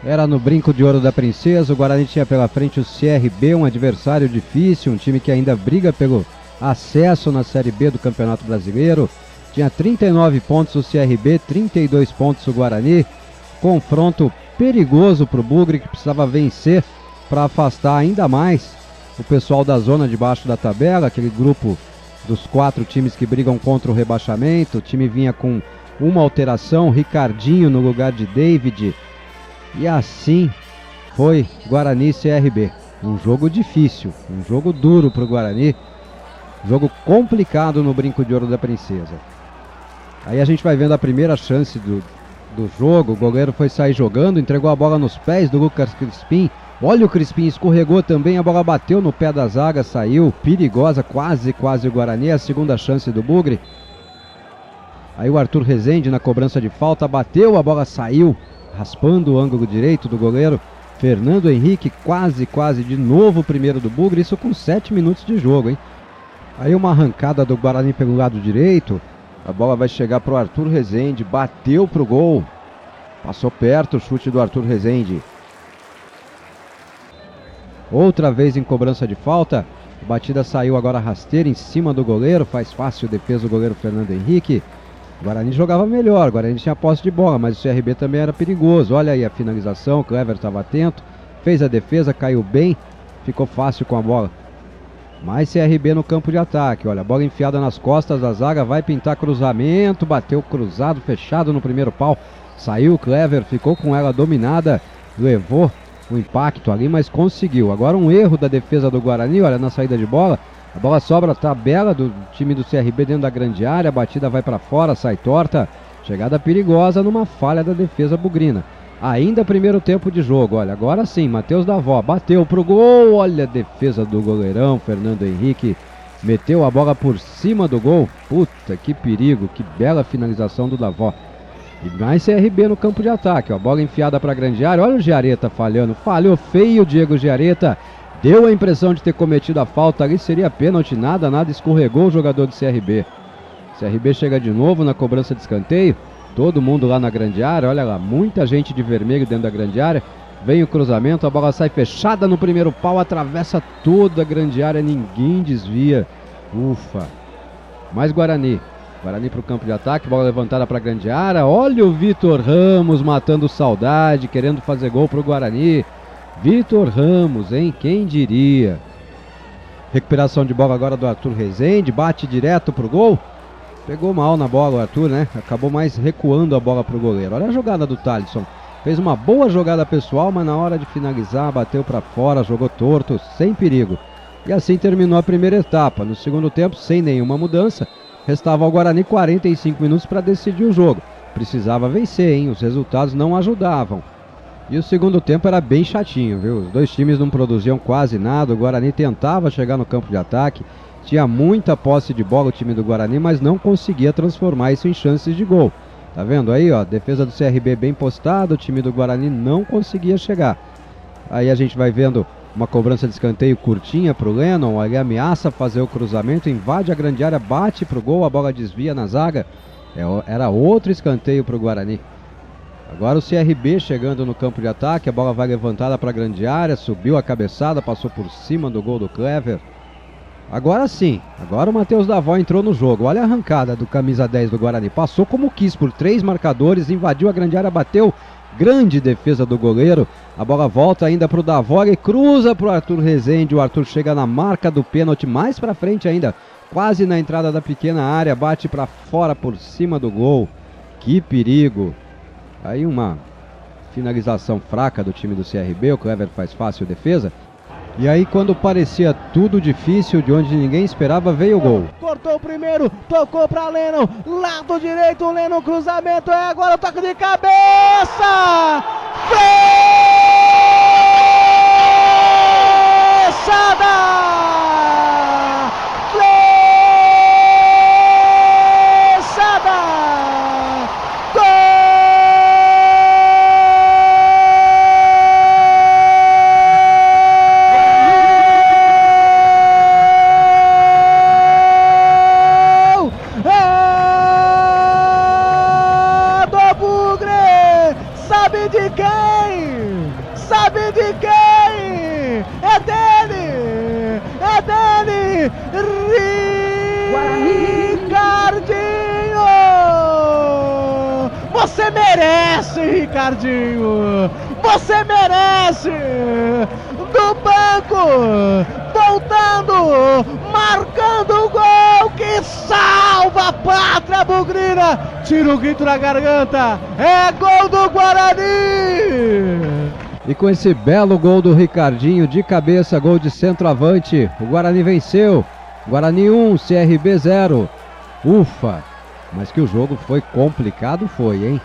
Era no Brinco de Ouro da Princesa. O Guarani tinha pela frente o CRB, um adversário difícil, um time que ainda briga pelo acesso na Série B do Campeonato Brasileiro. Tinha 39 pontos o CRB, 32 pontos o Guarani. Confronto perigoso para o Bugre, que precisava vencer para afastar ainda mais o pessoal da zona de baixo da tabela, aquele grupo dos 4 times que brigam contra o rebaixamento. O time vinha com uma alteração, Ricardinho no lugar de David. E assim foi Guarani e CRB. Um jogo difícil, um jogo duro para o Guarani. Jogo complicado no Brinco de Ouro da Princesa. Aí a gente vai vendo a primeira chance do jogo. O goleiro foi sair jogando, entregou a bola nos pés do Lucas Crispim. Olha, o Crispim escorregou também, a bola bateu no pé da zaga, saiu perigosa, quase o Guarani. A segunda chance do Bugre. Aí o Arthur Rezende na cobrança de falta, bateu, a bola saiu, raspando o ângulo direito do goleiro Fernando Henrique. Quase de novo o primeiro do Bugre, isso com 7 minutos de jogo, hein? Aí uma arrancada do Guarani pelo lado direito, a bola vai chegar pro Arthur Rezende, bateu pro gol, passou perto o chute do Arthur Rezende. Outra vez em cobrança de falta, a batida saiu agora rasteira em cima do goleiro, faz fácil a defesa do goleiro Fernando Henrique. O Guarani jogava melhor, o Guarani tinha posse de bola, mas o CRB também era perigoso. Olha aí a finalização, o Clever estava atento, fez a defesa, caiu bem, ficou fácil com a bola. Mais CRB no campo de ataque, olha, a bola enfiada nas costas da zaga, vai pintar cruzamento, bateu cruzado, fechado no primeiro pau, saiu o Clever, ficou com ela dominada, levou o impacto ali, mas conseguiu. Agora um erro da defesa do Guarani, olha, na saída de bola, a bola sobra a tabela do time do CRB dentro da grande área, a batida vai para fora, sai torta, chegada perigosa numa falha da defesa bugrina. Ainda primeiro tempo de jogo, olha, agora sim, Matheus Davó bateu pro gol, olha a defesa do goleirão Fernando Henrique, meteu a bola por cima do gol, puta que perigo, que bela finalização do Davó. E mais CRB no campo de ataque, ó, bola enfiada para a grande área, olha o Giareta falhando, falhou feio o Diego Giareta, deu a impressão de ter cometido a falta ali, seria pênalti, nada, escorregou o jogador do CRB. CRB chega de novo na cobrança de escanteio, todo mundo lá na grande área, olha lá, muita gente de vermelho dentro da grande área, vem o cruzamento, a bola sai fechada no primeiro pau, atravessa toda a grande área, ninguém desvia, ufa, mais Guarani para o campo de ataque, bola levantada para a grande área, olha o Vitor Ramos matando saudade, querendo fazer gol para o Guarani, Vitor Ramos, hein, quem diria. Recuperação de bola agora do Arthur Rezende, bate direto pro gol, pegou mal na bola o Arthur, né, acabou mais recuando a bola pro goleiro. Olha a jogada do Thalisson, fez uma boa jogada pessoal, mas na hora de finalizar bateu para fora, jogou torto, sem perigo. E assim terminou a primeira etapa. No segundo tempo, sem nenhuma mudança, restava ao Guarani 45 minutos para decidir o jogo. Precisava vencer, hein? Os resultados não ajudavam. E o segundo tempo era bem chatinho, viu? Os dois times não produziam quase nada. O Guarani tentava chegar no campo de ataque, tinha muita posse de bola o time do Guarani, mas não conseguia transformar isso em chances de gol. Tá vendo aí, ó? Defesa do CRB bem postada, o time do Guarani não conseguia chegar. Aí a gente vai vendo uma cobrança de escanteio curtinha pro Lennon, ele ameaça fazer o cruzamento, invade a grande área, bate pro gol, a bola desvia na zaga. Era outro escanteio pro Guarani. Agora o CRB chegando no campo de ataque, a bola vai levantada para a grande área, subiu a cabeçada, passou por cima do gol do Clever. Agora sim, agora o Matheus Davó entrou no jogo, olha a arrancada do camisa 10 do Guarani, passou como quis por 3 marcadores, invadiu a grande área, bateu, grande defesa do goleiro, a bola volta ainda para o Davó e cruza para o Arthur Rezende, o Arthur chega na marca do pênalti, mais para frente ainda, quase na entrada da pequena área, bate para fora por cima do gol, que perigo. Aí uma finalização fraca do time do CRB, o Clever faz fácil defesa. E aí quando parecia tudo difícil, de onde ninguém esperava, veio o gol. Cortou o primeiro, tocou para Lennon, lado direito, Lennon, cruzamento, é agora o toque de cabeça! Fechada! De Ricardinho! Você merece, Ricardinho! Você merece! Do banco, voltando, marcando o gol que salva a pátria bugrina! Tira o grito na garganta, é gol do Guarani! E com esse belo gol do Ricardinho de cabeça, gol de centroavante, o Guarani venceu. Guarani 1, CRB 0. Ufa! Mas que o jogo foi complicado, foi, hein?